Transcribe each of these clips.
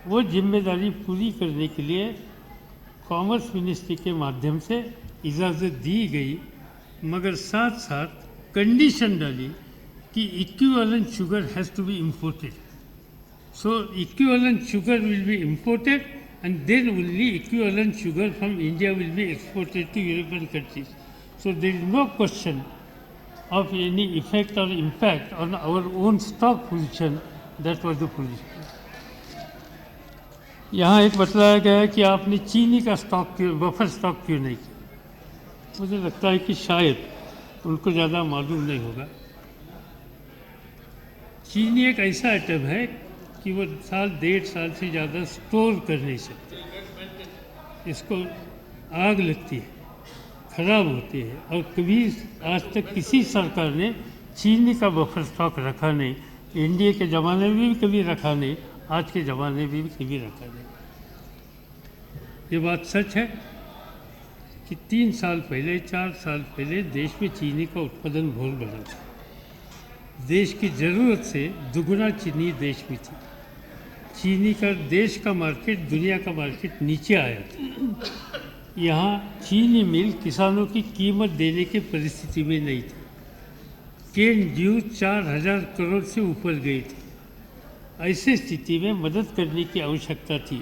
वो जिम्मेदारी पूरी करने के लिए कॉमर्स मिनिस्ट्री के माध्यम से इजाज़त दी गई, मगर साथ साथ कंडीशन डाली कि equivalent sugar has to be imported. So equivalent sugar will be imported, and then only equivalent sugar from India will be exported to European countries. So there is no question of any effect or impact on our own stock position. That was the position. यहाँ एक बतलाया गया है कि आपने चीनी का stock क्यों, बफर स्टॉक क्यों नहीं किया. मुझे लगता है कि शायद उनको ज़्यादा मालूम नहीं होगा. चीनी एक ऐसा आइटम है कि वो साल 1.5 साल से ज़्यादा स्टोर कर नहीं सकते. इसको आग लगती है, ख़राब होती है, और कभी आज तक किसी सरकार ने चीनी का बफर स्टॉक रखा नहीं. इंडिया के ज़माने में भी कभी रखा नहीं, आज के ज़माने में भी कभी रखा नहीं. ये बात सच है कि 3 साल पहले, 4 साल पहले देश में चीनी का उत्पादन बहुत बढ़ा था. देश की ज़रूरत से दुगुना चीनी देश में थी. चीनी का देश का मार्केट, दुनिया का मार्केट नीचे आया था. यहाँ चीनी मिल किसानों की कीमत देने की परिस्थिति में नहीं थी. केन ड्यू 4,000 करोड़ से ऊपर गई थी. ऐसी स्थिति में मदद करने की आवश्यकता थी,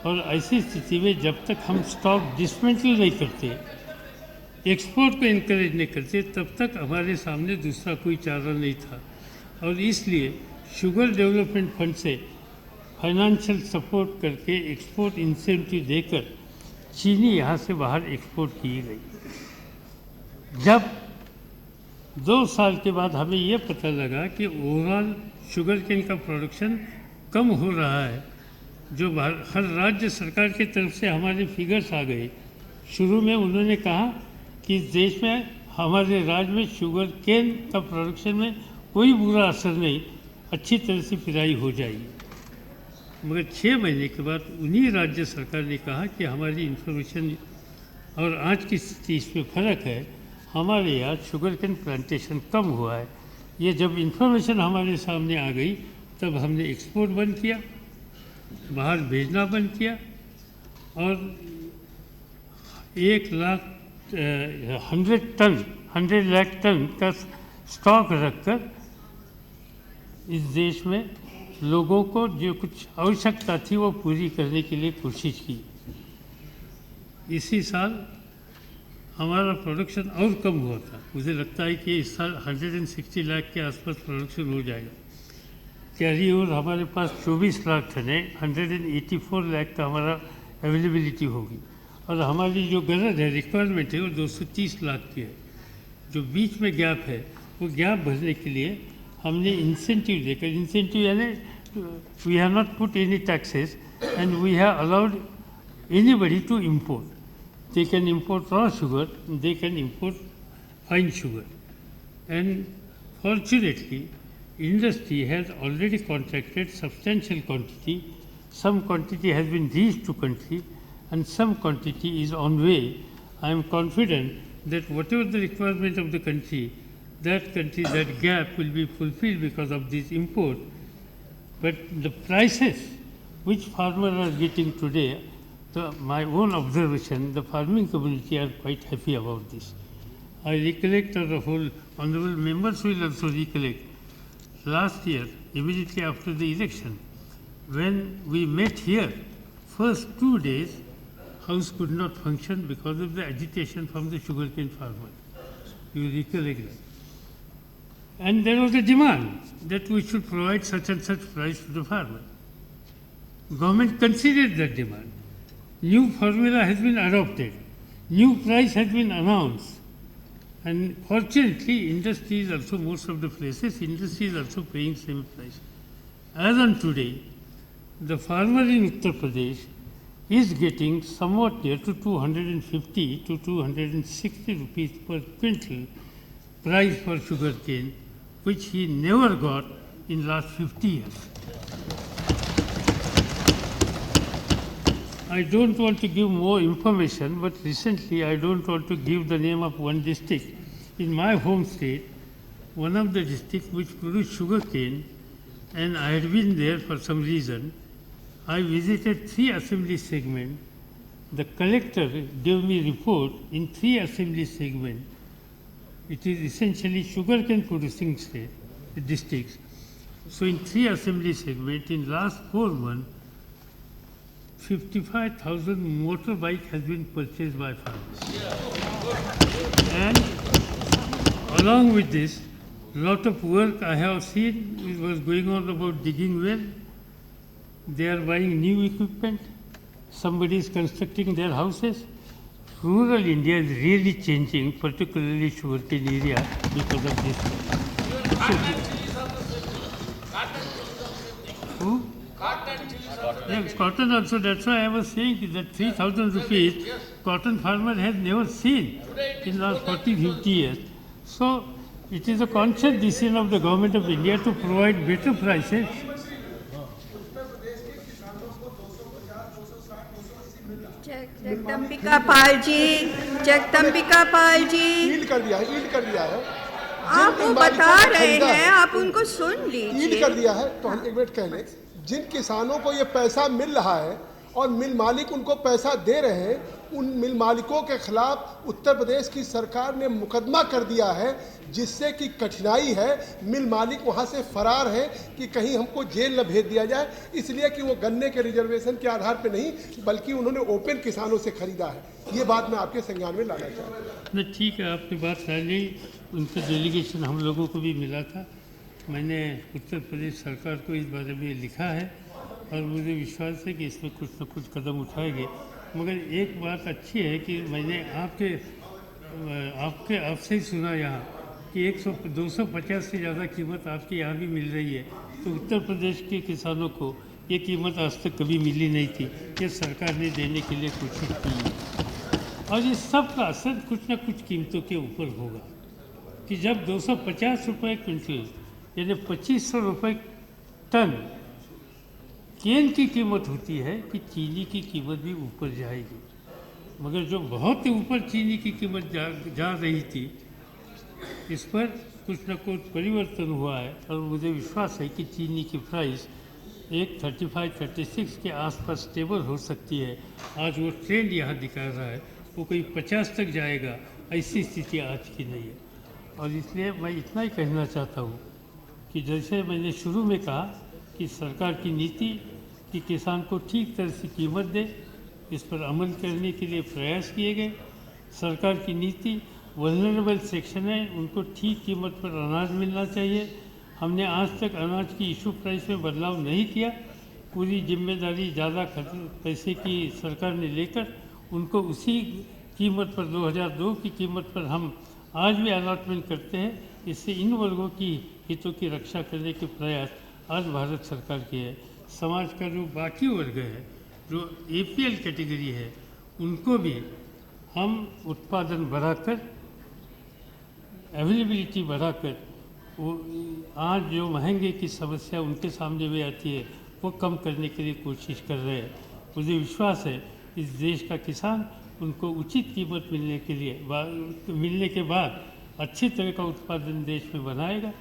और ऐसी स्थिति में जब तक हम स्टॉक डिसमेंटल नहीं करते, एक्सपोर्ट को इनकरेज नहीं करते, तब तक हमारे सामने दूसरा कोई चारा नहीं था. और इसलिए शुगर डेवलपमेंट फंड से फाइनेंशियल सपोर्ट करके एक्सपोर्ट इंसेंटिव देकर चीनी यहाँ से बाहर एक्सपोर्ट की गई. जब 2 साल के बाद हमें ये पता लगा कि ओवरऑल शुगर केन का प्रोडक्शन कम हो रहा है, जो हर राज्य सरकार की तरफ से हमारे फिगर्स आ गए. शुरू में उन्होंने कहा कि इस देश में, हमारे राज्य में शुगर केन का प्रोडक्शन में कोई बुरा असर नहीं, अच्छी तरह से पिराई हो जाएगी. मगर 6 महीने के बाद उन्हीं राज्य सरकार ने कहा कि हमारी इन्फॉर्मेशन और आज की स्थिति इसमें फ़र्क है. हमारे यहाँ शुगर केन प्लांटेशन कम हुआ है. ये जब इन्फॉर्मेशन हमारे सामने आ गई, तब हमने एक्सपोर्ट बंद किया, बाहर भेजना बंद किया, और 100 लाख टन का स्टॉक रखकर इस देश में लोगों को जो कुछ आवश्यकता थी वो पूरी करने के लिए कोशिश की. इसी साल हमारा प्रोडक्शन और कम हुआ था. मुझे लगता है कि इस साल 160 लाख के आसपास प्रोडक्शन हो जाएगा. कैरी ओवर हमारे पास 24 लाख टन है. 184 लाख का हमारा अवेलेबिलिटी होगी, और हमारी जो गरज है, रिक्वायरमेंट है, वो 230 लाख की है. जो बीच में गैप है, वो गैप भरने के लिए हमने इंसेंटिव देकर, इंसेंटिव यानी we have not put any taxes and we have allowed anybody to import. They can import raw sugar, they can import fine sugar. And fortunately, industry has already contracted substantial quantity. Some quantity has been reached to country, and some quantity is on way. I am confident that whatever the requirement of the country, that gap will be fulfilled because of this import. But the prices which farmers are getting today, my own observation, the farming community are quite happy about this. I recollect, or the whole honorable members will also recollect, last year, immediately after the election, when we met here, first 2 days, house could not function because of the agitation from the sugarcane farmers. You recollect that. And there was a demand that we should provide such and such price to the farmer. Government considered that demand. New formula has been adopted. New price has been announced. And fortunately, industry is also, most of the places, industry is also paying same price. As on today, the farmer in Uttar Pradesh is getting somewhat near to 250 to 260 rupees per quintal price for sugar cane, which he never got in last 50 years. I don't want to give more information, but recently I don't want to give the name of one district. In my home state, one of the districts which produced sugar cane, and I had been there for some reason, I visited 3 assembly segments. The collector gave me report in 3 assembly segments. It is essentially sugarcane producing districts. So in 3 assembly segments, in last 4 months, 55,000 motorbike has been purchased by farmers. And along with this, lot of work I have seen it was going on about digging well. They are buying new equipment. Somebody is constructing their houses. Rural India is really changing, particularly sugarcane area, because of this. Who? Yes, cotton also. That's why I was saying that 3,000 rupees cotton farmer has never seen in last 40, 50 years. So it is a conscious decision of the government of India to provide better prices. Jagdambika Pal ji, yield कर दिया है आप वो बता रहे हैं, आप उनको सुन लीजिए। ईल्ड कर दिया है तो हम एक मिनट कह लें, जिन किसानों को ये पैसा मिल रहा है और मिल मालिक उनको पैसा दे रहे हैं, उन मिल मालिकों के खिलाफ उत्तर प्रदेश की सरकार ने मुकदमा कर दिया है, जिससे कि कठिनाई है, मिल मालिक वहां से फरार है कि कहीं हमको जेल न भेज दिया जाए, इसलिए कि वो गन्ने के रिजर्वेशन के आधार पर नहीं बल्कि उन्होंने ओपन किसानों से खरीदा है। ये बात मैं आपके संज्ञान में लाना चाहता हूँ। ठीक है, आपकी बात सारी, उनका डेलीगेशन हम लोगों को भी मिला था। मैंने उत्तर प्रदेश सरकार को इस बारे में लिखा है और मुझे विश्वास है कि इसमें कुछ न कुछ कदम उठाएंगे। मगर एक बात अच्छी है कि मैंने आपसे ही सुना यहाँ कि 250 से ज़्यादा कीमत आपके यहाँ भी मिल रही है, तो उत्तर प्रदेश के किसानों को ये कीमत आज तक कभी मिली नहीं थी। ये सरकार ने देने के लिए कोशिश की है और ये सब का असर कुछ न कुछ कीमतों के ऊपर होगा कि जब 250 रुपये क्विंटल यानी 2500 रुपये टन केन की कीमत होती है कि चीनी की कीमत भी ऊपर जाएगी। मगर जो बहुत ही ऊपर चीनी की कीमत जा रही थी, इस पर कुछ न कुछ परिवर्तन हुआ है और मुझे विश्वास है कि चीनी की प्राइस 35-36 के आसपास स्टेबल हो सकती है। आज वो ट्रेंड यहाँ दिखा रहा है, वो कोई 50 तक जाएगा, ऐसी स्थिति आज की नहीं है। और इसलिए मैं इतना ही कहना चाहता हूँ कि जैसे मैंने शुरू में कहा कि सरकार की नीति कि किसान को ठीक तरह से कीमत दे, इस पर अमल करने के लिए प्रयास किए गए। सरकार की नीति वल्नरेबल सेक्शन है, उनको ठीक कीमत पर अनाज मिलना चाहिए। हमने आज तक अनाज की इशू प्राइस में बदलाव नहीं किया। पूरी जिम्मेदारी ज़्यादा पैसे की सरकार ने लेकर उनको उसी कीमत पर 2002 की कीमत पर हम आज भी अलॉटमेंट करते हैं। इससे इन वर्गों की हितों की रक्षा करने के प्रयास आज भारत सरकार की है। समाज का जो बाकी वर्ग है, जो APL कैटेगरी है, उनको भी हम उत्पादन बढ़ाकर, अवेलेबिलिटी बढ़ाकर, वो आज जो महंगे की समस्या उनके सामने में आती है वो कम करने के लिए कोशिश कर रहे हैं। मुझे विश्वास है इस देश का किसान उनको उचित कीमत मिलने के बाद अच्छी तरह का उत्पादन देश में बनाएगा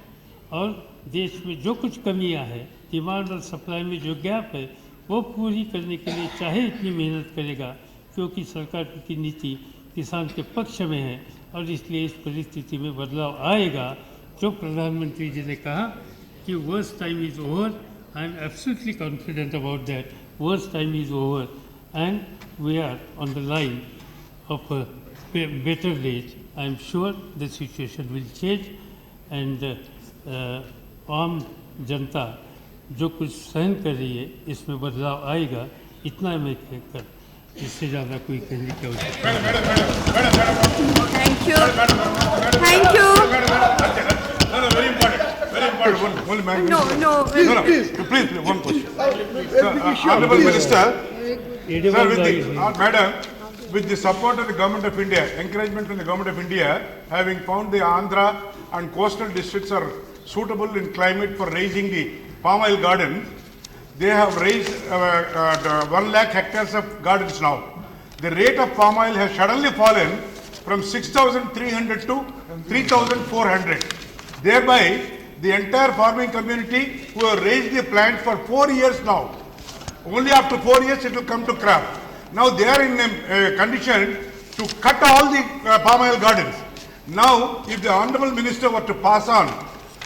और देश में जो कुछ कमियां हैं, डिमांड और सप्लाई में जो गैप है, वो पूरी करने के लिए चाहे इतनी मेहनत करेगा, क्योंकि सरकार की नीति किसान के पक्ष में है और इसलिए इस परिस्थिति में बदलाव आएगा। जो प्रधानमंत्री जी ने कहा कि worst time is over, I am absolutely confident about that. Worst time is over and we are on the line of a better days. I am sure the situation will change and आम जनता जो कुछ सहन कर रही है इसमें बदलाव आएगा। इतना मैं कहकर इससे ज़्यादा कोई कहने की आवश्यकता नहीं। Thank you. Very important. Please, one question. Honorable Minister, sir, Madam, with the support of the Government of India, encouragement from the Government of India, having found the Andhra and coastal districts are suitable in climate for raising the palm oil garden, they have raised 1 lakh hectares of gardens now. The rate of palm oil has suddenly fallen from 6,300 to 3,400. Thereby, the entire farming community who have raised the plant for 4 years now, Only after 4 years it will come to crop. Now they are in a condition to cut all the palm oil gardens. Now, if the Honorable Minister were to pass on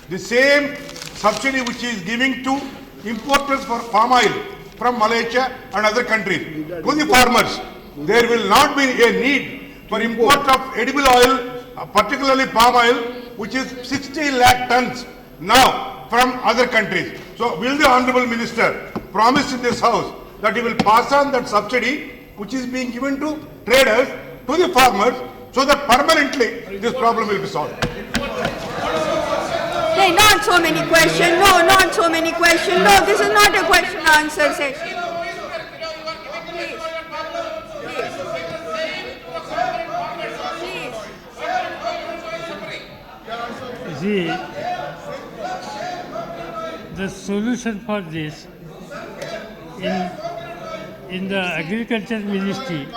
the same subsidy which he is giving to importers for palm oil from Malaysia and other countries to the farmers, there will not be a need for import of edible oil, particularly palm oil, which is 60 lakh tons now from other countries. So, will the Honorable Minister promise in this House that he will pass on that subsidy which is being given to traders to the farmers so that permanently this problem will be solved? Hey, not so many questions. No, not so many questions. No, this is not a question answer session. See, the solution for this in the Agriculture Ministry,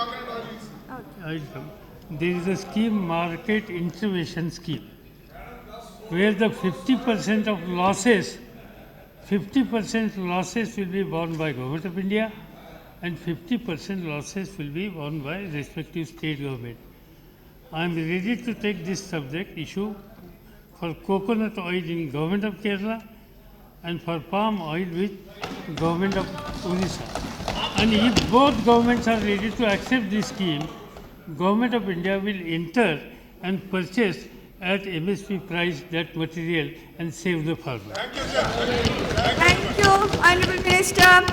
there is a scheme, Market Intervention Scheme, where the 50% of losses, 50% losses will be borne by Government of India and 50% losses will be borne by respective state government. I am ready to take this subject issue for coconut oil in Government of Kerala and for palm oil with Government of Odisha. And if both governments are ready to accept this scheme, Government of India will enter and purchase at MSP price that material and save the farmer. Thank you, Honorable Minister.